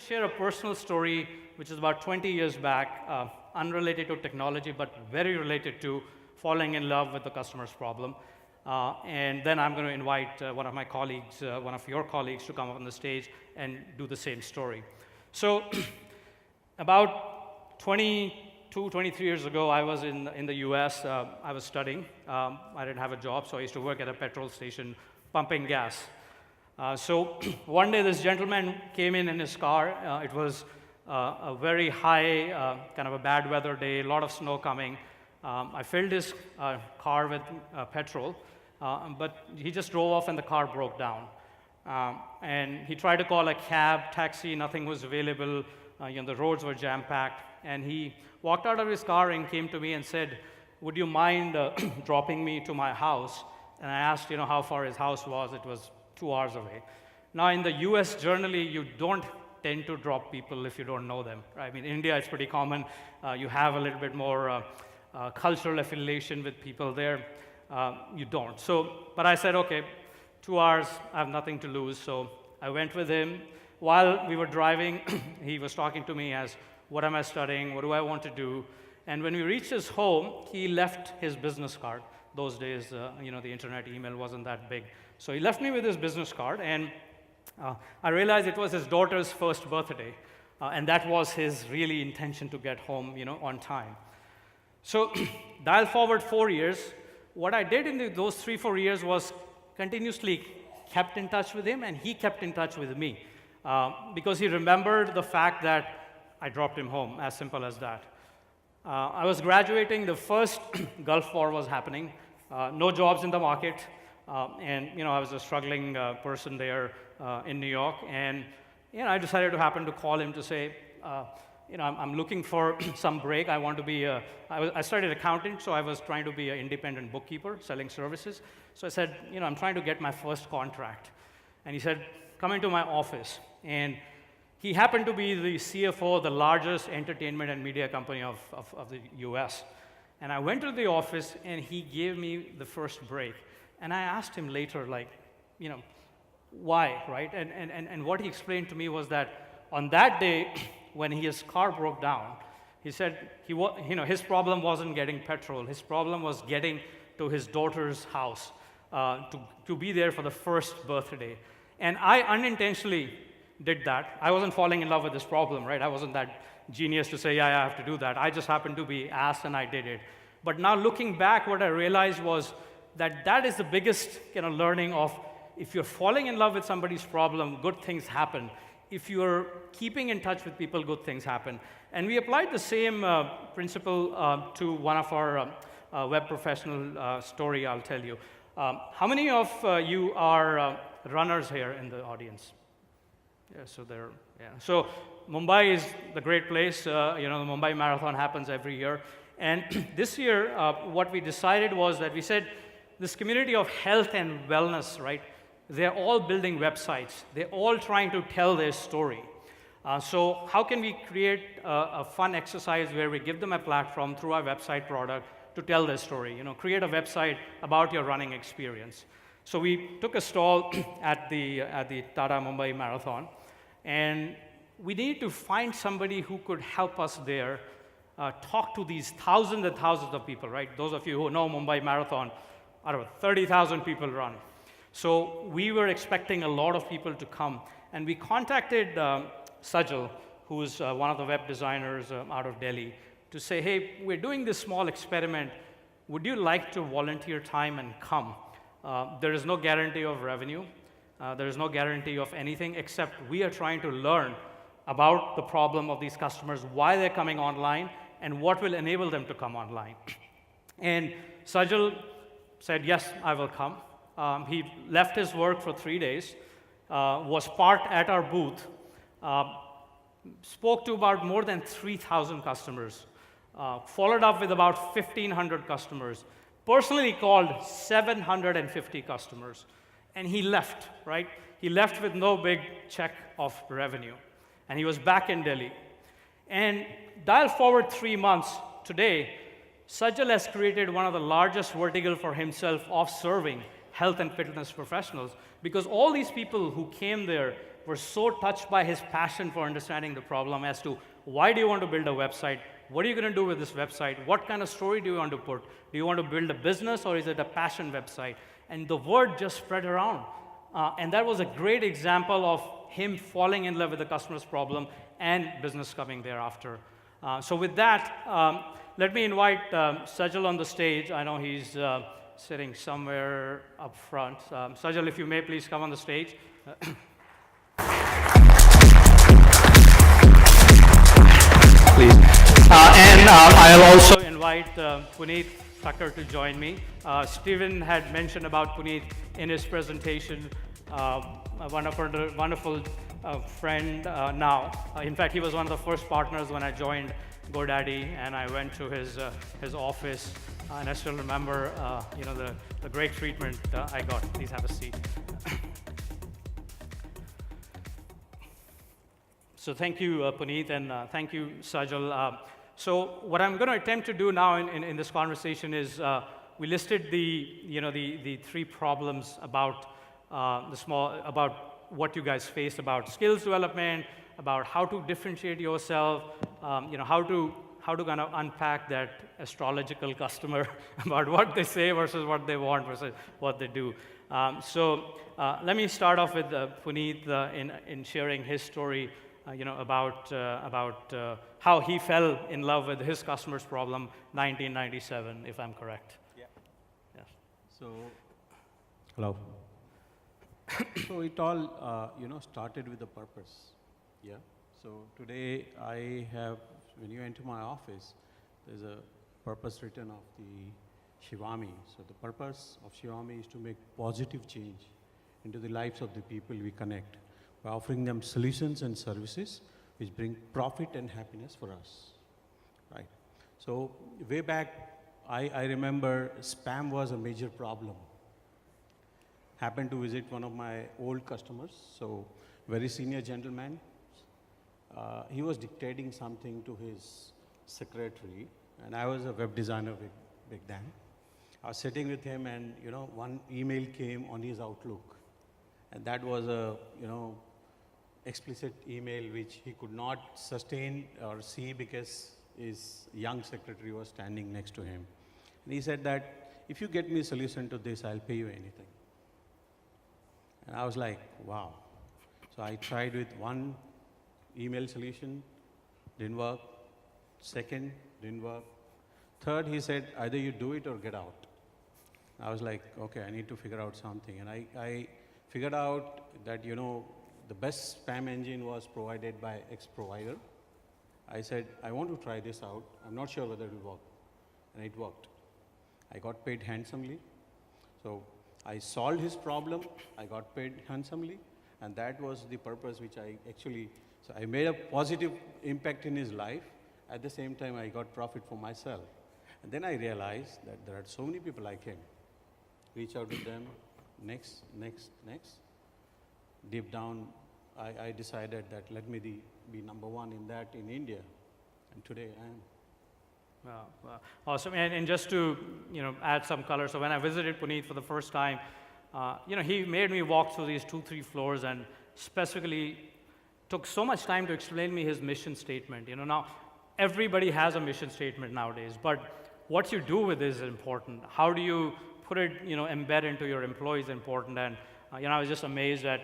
share a personal story, which is about 20 years back, unrelated to technology, but very related to falling in love with the customer's problem. And then I'm going to invite one of my colleagues, one of your colleagues, to come up on the stage and do the same story. So about 22, 23 years ago, I was in the US. I was studying. I didn't have a job, so I used to work at a petrol station pumping gas. So one day, this gentleman came in his car. It was a very high, kind of a bad weather day, a lot of snow coming. I filled his car with petrol, but he just drove off and the car broke down. And he tried to call a cab, taxi, nothing was available. The roads were jam-packed. And he walked out of his car and came to me and said, "Would you mind dropping me to my house?" And I asked, how far his house was. It was 2 hours away. Now, in the US, generally, you don't tend to drop people if you don't know them. Right? I mean, in India, it's pretty common. You have a little bit more cultural affiliation with people there. You don't. But I said, okay, 2 hours, I have nothing to lose. So I went with him. While we were driving, he was talking to me as, what am I studying? What do I want to do? And when we reached his home, he left his business card. Those days, the internet email wasn't that big. So he left me with his business card, and I realized it was his daughter's first birthday, and that was his really intention to get home, on time. So dial forward 4 years. What I did in those 3-4 years was continuously kept in touch with him, and he kept in touch with me because he remembered the fact that I dropped him home, as simple as that. I was graduating, the first Gulf War was happening, no jobs in the market, and I was a struggling person there in New York, and I decided to happen to call him to say, I'm looking for some break. I want to be I studied accounting, so I was trying to be an independent bookkeeper, selling services. So I said, I'm trying to get my first contract. And he said, come into my office. And he happened to be the CFO of the largest entertainment and media company of the US. And I went to the office, and he gave me the first break. And I asked him later, why, right? And what he explained to me was that on that day, when his car broke down, he said his problem wasn't getting petrol. His problem was getting to his daughter's house to be there for the first birthday. And I unintentionally did that. I wasn't falling in love with this problem, right? I wasn't that genius to say, yeah, I have to do that. I just happened to be asked, and I did it. But now looking back, what I realized was that is the biggest learning of, if you're falling in love with somebody's problem, good things happen. If you're keeping in touch with people, good things happen. And we applied the same principle to one of our web professional story, I'll tell you. How many of you are runners here in the audience? Yeah, so Mumbai is the great place. The Mumbai Marathon happens every year. And this year, what we decided was that we said, this community of health and wellness, right? They're all building websites. They're all trying to tell their story. So how can we create a fun exercise where we give them a platform through our website product to tell their story? Create a website about your running experience. So we took a stall at the Tata Mumbai Marathon, and we needed to find somebody who could help us there, talk to these thousands and thousands of people, right? Those of you who know Mumbai Marathon, I don't know, 30,000 people run. So we were expecting a lot of people to come, and we contacted Sajal, who's one of the web designers out of Delhi, to say, hey, we're doing this small experiment. Would you like to volunteer time and come? There is no guarantee of revenue. There is no guarantee of anything, except we are trying to learn about the problem of these customers, why they're coming online, and what will enable them to come online. And Sajal said, yes, I will come. He left his work for 3 days, was parked at our booth, spoke to about more than 3,000 customers, followed up with about 1,500 customers, personally called 750 customers, and he left, right? He left with no big check of revenue, and he was back in Delhi. And dial forward 3 months, today, Sajal has created one of the largest vertical for himself of serving health and fitness professionals, because all these people who came there were so touched by his passion for understanding the problem as to why do you want to build a website? What are you going to do with this website? What kind of story do you want to put? Do you want to build a business or is it a passion website? And the word just spread around. And that was a great example of him falling in love with the customer's problem and business coming thereafter. So with that, let me invite Sajal on the stage. I know he's sitting somewhere up front. Sajal, if you may, please come on the stage. Please. And I'll also invite Puneet Thakkar to join me. Stephen had mentioned about Puneet in his presentation. A wonderful friend now. In fact, he was one of the first partners when I joined GoDaddy, and I went to his office, and I still remember the great treatment I got. Please have a seat. So thank you, Puneet, and thank you, Sajal. So what I'm going to attempt to do now in this conversation is we listed the three problems about about what you guys face, about skills development, about how to differentiate yourself, how to kind of unpack that astrological customer about what they say versus what they want versus what they do. So let me start off with Puneet in sharing his story, about how he fell in love with his customer's problem, 1997, if I'm correct. Yeah. Yes. So, hello. So it all, started with a purpose. Yeah. So today I have, when you enter my office, there's a purpose written of the Shivami. So the purpose of Shivami is to make positive change into the lives of the people we connect by offering them solutions and services which bring profit and happiness for us, right? So way back, I remember spam was a major problem. Happened to visit one of my old customers, so very senior gentleman. He was dictating something to his secretary, and I was a web designer back then. I was sitting with him, and one email came on his Outlook, and that was a explicit email which he could not sustain or see because his young secretary was standing next to him. And he said that, if you get me a solution to this, I'll pay you anything. And I was like, wow. So I tried with one email solution, didn't work. Second, didn't work. Third, he said, either you do it or get out. I was like, okay, I need to figure out something. And I figured out that, the best spam engine was provided by X provider. I said, I want to try this out. I'm not sure whether it will work. And it worked. I got paid handsomely. So I solved his problem. I got paid handsomely. And that was the purpose which so I made a positive impact in his life. At the same time, I got profit for myself. And then I realized that there are so many people like him. Reach out to them, next. Deep down, I decided that let me be number one in that in India. And today I am. Wow. Awesome. And just to add some color, so when I visited Puneet for the first time, he made me walk through these 2-3 floors and specifically took so much time to explain me his mission statement. Now everybody has a mission statement nowadays, but what you do with it is important. How do you put it, embed into your employees important. And I was just amazed at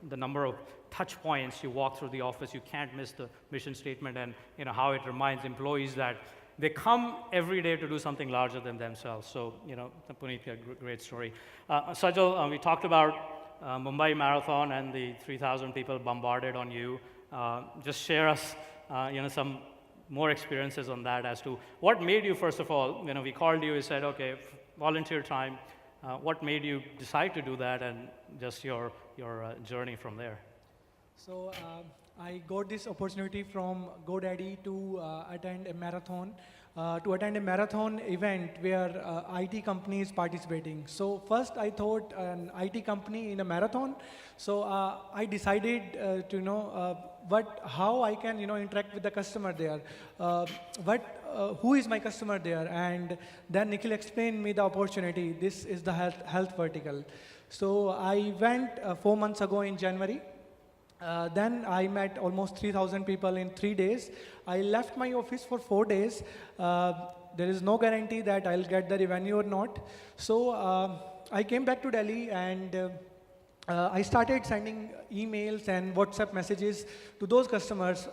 the number of touch points you walk through the office. You can't miss the mission statement, and how it reminds employees that they come every day to do something larger than themselves. So, Puneet, a great story. Sajal, we talked about Mumbai Marathon and the 3,000 people bombarded on you. Just share us, some more experiences on that as to what made you, first of all, we called you, we said, okay, volunteer time. What made you decide to do that, and just your journey from there? So I got this opportunity from GoDaddy to attend a marathon event where IT company is participating. So first I thought an IT company in a marathon. So I decided to how I can interact with the customer there. Who is my customer there? And then Nikhil explained me the opportunity. This is the health vertical. So I went 4 months ago in January. Then I met almost 3,000 people in 3 days. I left my office for 4 days. There is no guarantee that I'll get the revenue or not. So I came back to Delhi and I started sending emails and WhatsApp messages to those customers.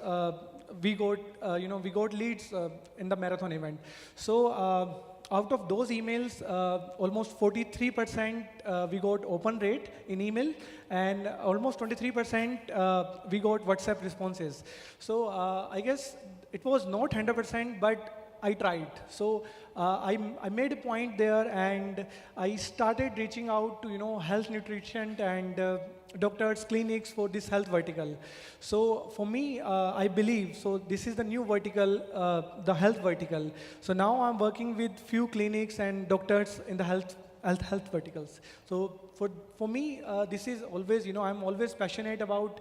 We got leads in the marathon event. So out of those emails, almost 43% we got open rate in email, and almost 23% we got WhatsApp responses. So I guess it was not 100%, but I tried. So I made a point there, and I started reaching out to health, nutrition, and doctors, clinics for this health vertical. So for me, I believe so. This is the new vertical, the health vertical. So now I'm working with few clinics and doctors in the health verticals. So for me, this is always, I'm always passionate about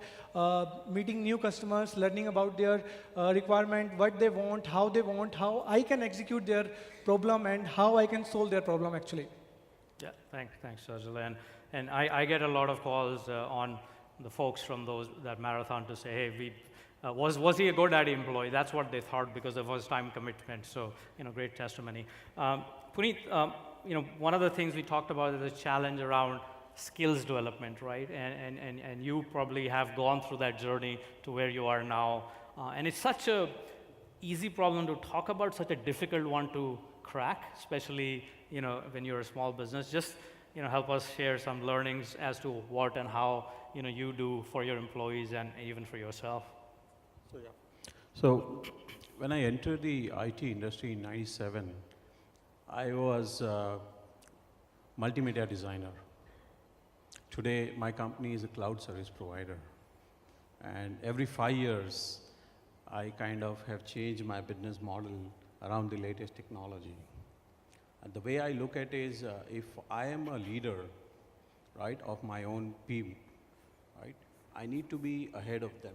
meeting new customers, learning about their requirement, what they want, how I can execute their problem, and how I can solve their problem actually. Yeah, thanks, Sajal. And I get a lot of calls on the folks from that marathon to say, hey, was he a GoDaddy employee? That's what they thought because there was time commitment. So, great testimony. Puneet, one of the things we talked about is the challenge around skills development, right? And you probably have gone through that journey to where you are now. And it's such a easy problem to talk about, such a difficult one to crack, especially, when you're a small business. Just, help us share some learnings as to what and how, you do for your employees and even for yourself. So when I entered the IT industry in '97, I was a multimedia designer. Today, my company is a cloud service provider. And every 5 years, I kind of have changed my business model around the latest technology. And the way I look at it is, if I am a leader, right, of my own team, right, I need to be ahead of them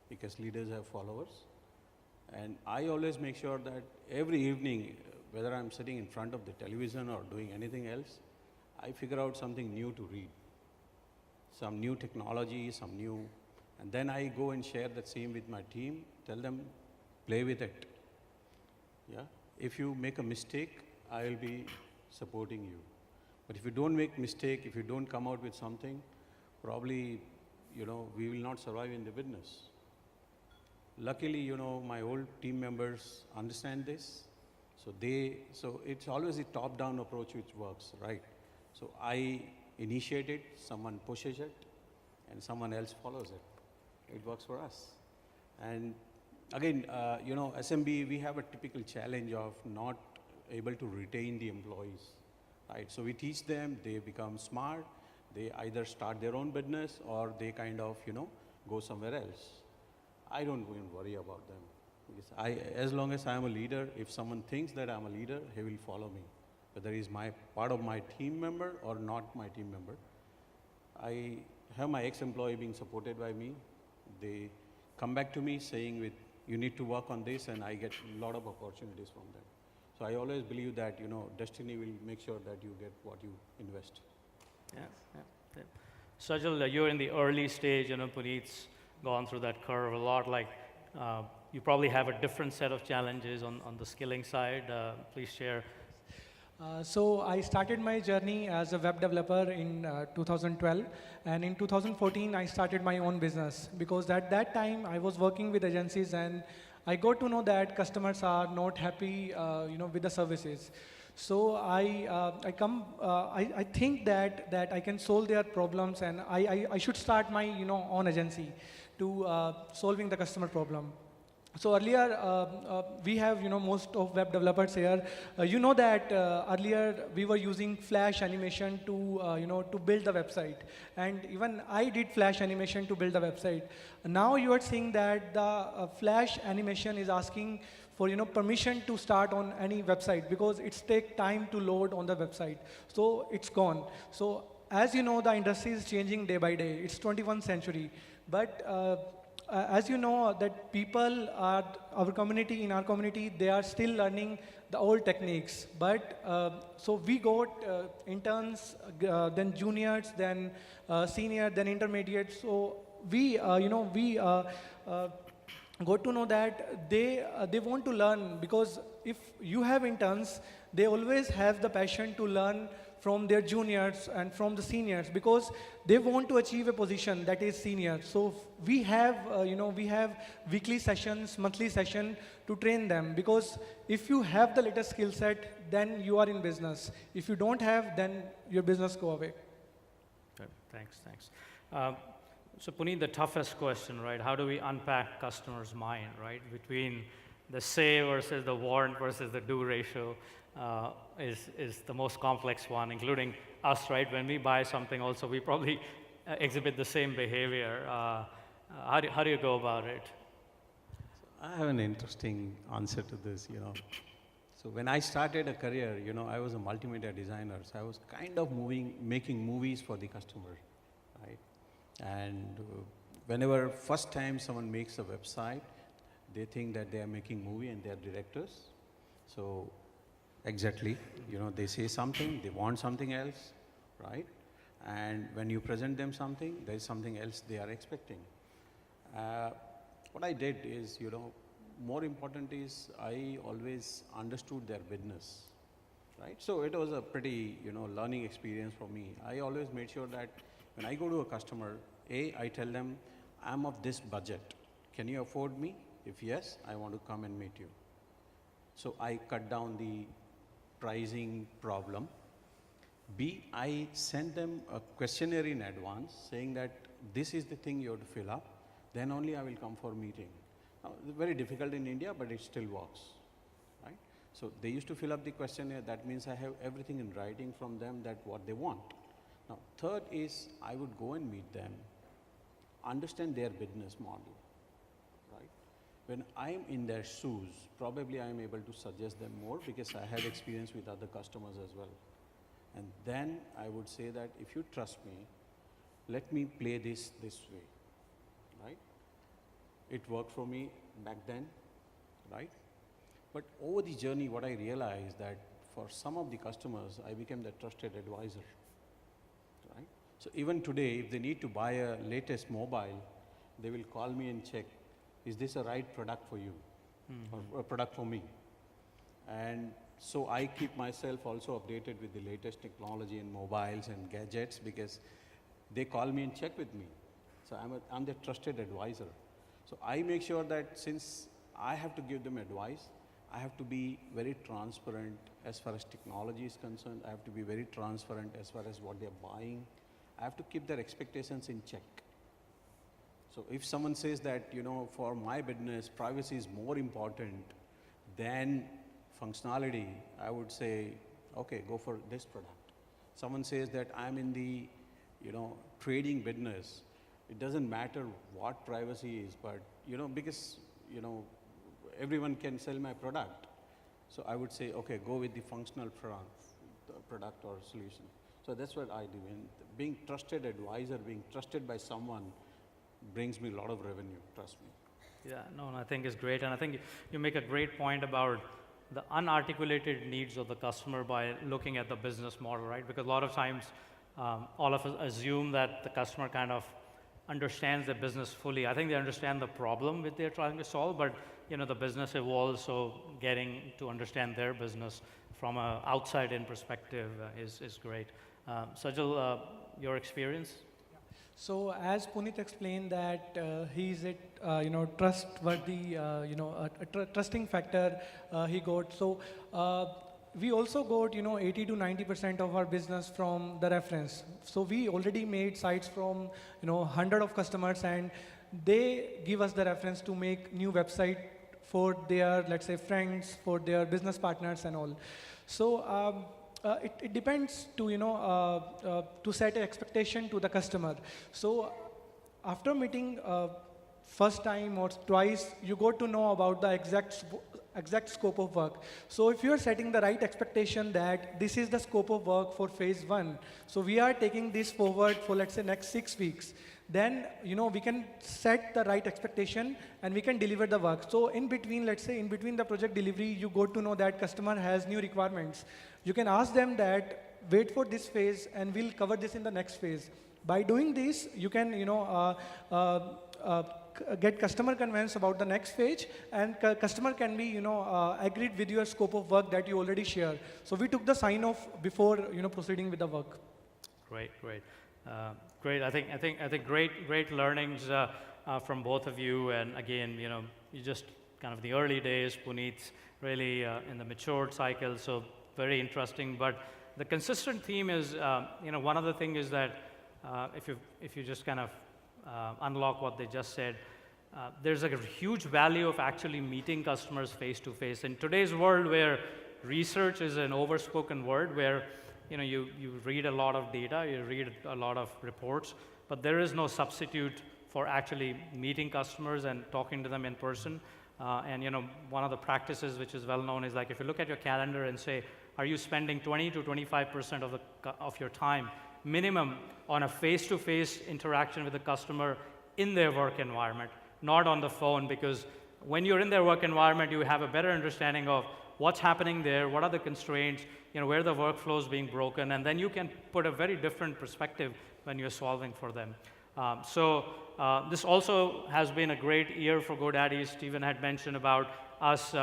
because leaders have followers. And I always make sure that every evening, whether I'm sitting in front of the television or doing anything else, I figure out something new to read, some new technology, and then I go and share that same with my team, tell them, play with it. Yeah? If you make a mistake, I will be supporting you. But if you don't make mistake, if you don't come out with something, probably, we will not survive in the business. Luckily, my old team members understand this. So it's always a top-down approach which works, right? So I initiate it, someone pushes it, and someone else follows it. It works for us. And again, SMB, we have a typical challenge of not able to retain the employees, right? So we teach them, they become smart, they either start their own business or they kind of, go somewhere else. I don't even worry about them. Because as long as I'm a leader, if someone thinks that I'm a leader, he will follow me, whether he's part of my team member or not my team member. I have my ex-employee being supported by me. They come back to me saying you need to work on this, and I get a lot of opportunities from them. So I always believe that, destiny will make sure that you get what you invest. Yeah. Sajal, you're in the early stage, Puneet's gone through that curve a lot. Like, you probably have a different set of challenges on the skilling side. Please share. So I started my journey as a web developer in 2012, and in 2014 I started my own business because at that time I was working with agencies and I got to know that customers are not happy, with the services. So I think that I can solve their problems, and I should start my own agency to solving the customer problem. So earlier, we have most of web developers here. That earlier we were using Flash animation to to build the website, and even I did Flash animation to build the website. Now you are seeing that the Flash animation is asking for permission to start on any website because it's take time to load on the website. So it's gone. So as you know, the industry is changing day by day. It's 21st century, but as you know, that people are, in our community, they are still learning the old techniques. But so we got interns, then juniors, then senior, then intermediate. So we, got to know that they want to learn, because if you have interns, they always have the passion to learn from their juniors and from the seniors, because they want to achieve a position that is senior. So we have, we have weekly sessions, monthly session to train them, because if you have the latest skill set, then you are in business. If you don't have, then your business go away. Okay, thanks. So Puneet, the toughest question, right? How do we unpack customers' mind, right? Between the say versus the want versus the do ratio is the most complex one, including us, right? When we buy something also, we probably exhibit the same behavior. How do you go about it? I have an interesting answer to this, So when I started a career, I was a multimedia designer. So I was kind of making movies for the customer, right? And whenever first time someone makes a website, they think that they are making movie and they are directors. So exactly, they say something, they want something else, right? And when you present them something, there is something else they are expecting. What I did is, more important is I always understood their business, right? So it was a pretty, learning experience for me. I always made sure that when I go to a customer, I tell them, I'm of this budget. Can you afford me? If yes, I want to come and meet you. So I cut down the pricing problem. B, I send them a questionnaire in advance saying that this is the thing you have to fill up, then only I will come for meeting. Now, it's very difficult in India, but it still works, right? So they used to fill up the questionnaire. That means I have everything in writing from them that what they want. Now, third is I would go and meet them, understand their business model, right? When I'm in their shoes, probably I'm able to suggest them more because I have experience with other customers as well. And then I would say that if you trust me, let me play this way, right? It worked for me back then, right? But over the journey, what I realized that for some of the customers, I became the trusted advisor, right? So even today, if they need to buy a latest mobile, they will call me and check, is this a right product for you or a product for me? And so I keep myself also updated with the latest technology in mobiles and gadgets because they call me and check with me. So I'm the trusted advisor. So I make sure that since I have to give them advice, I have to be very transparent as far as technology is concerned. I have to be very transparent as far as what they're buying. I have to keep their expectations in check. So if someone says that, for my business, privacy is more important than functionality, I would say, okay, go for this product. Someone says that I'm in the, trading business. It doesn't matter what privacy is, but, because, everyone can sell my product. So I would say, okay, go with the functional product or solution. So that's what I do. And being trusted advisor, being trusted by someone brings me a lot of revenue, trust me. Yeah, no, I think it's great. And I think you make a great point about the unarticulated needs of the customer by looking at the business model, right? Because a lot of times, all of us assume that the customer kind of understands the business fully. I think they understand the problem that they're trying to solve, but the business evolves, so getting to understand their business from an outside-in perspective is great. Sajal, your experience? So as Puneet explained that he's a trustworthy, a trusting factor he got. So we also got 80 to 90% of our business from the reference. So we already made sites from 100 of customers, and they give us the reference to make new website for their, let's say, friends, for their business partners and all. So it depends to to set an expectation to the customer. So after meeting first time or twice, you got to know about the exact scope of work. So if you are setting the right expectation that this is the scope of work for phase 1, so we are taking this forward for, let's say, next 6 weeks, then we can set the right expectation and we can deliver the work. So in between, let's say, in between the project delivery, you got to know that customer has new requirements. You can ask them that wait for this phase, and we'll cover this in the next phase. By doing this, you can, get customer convinced about the next phase, and customer can be, agreed with your scope of work that you already share. So we took the sign off before, proceeding with the work. Great, great, great. I think great learnings from both of you. And again, you just kind of the early days. Puneet's really in the matured cycle, so very interesting. But the consistent theme is, one of the things is that if you just kind of unlock what they just said, there's a huge value of actually meeting customers face to face. In today's world, where research is an overspoken word, where you read a lot of data, you read a lot of reports, but there is no substitute for actually meeting customers and talking to them in person. And one of the practices which is well known is, like, if you look at your calendar and say, are you spending 20 to 25% of your time minimum on a face-to-face interaction with the customer in their work environment, not on the phone? Because when you're in their work environment, you have a better understanding of what's happening there, what are the constraints, where the workflow is being broken, and then you can put a very different perspective when you're solving for them. This also has been a great year for GoDaddy. Stephen had mentioned about us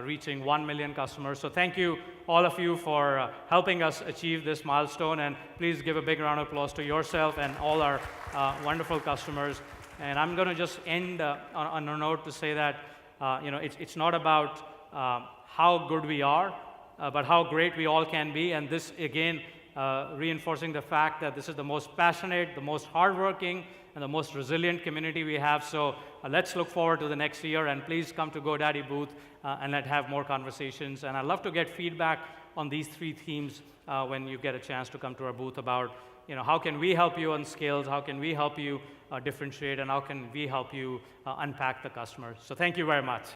reaching 1 million customers. So thank you, all of you, for helping us achieve this milestone. And please give a big round of applause to yourself and all our wonderful customers. And I'm going to just end on a note to say that it's not about how good we are, but how great we all can be. And this, again, reinforcing the fact that this is the most passionate, the most hardworking, and the most resilient community we have. So let's look forward to the next year, and please come to GoDaddy booth and let's have more conversations. And I'd love to get feedback on these three themes when you get a chance to come to our booth about, how can we help you on skills, how can we help you differentiate, and how can we help you unpack the customer. So thank you very much.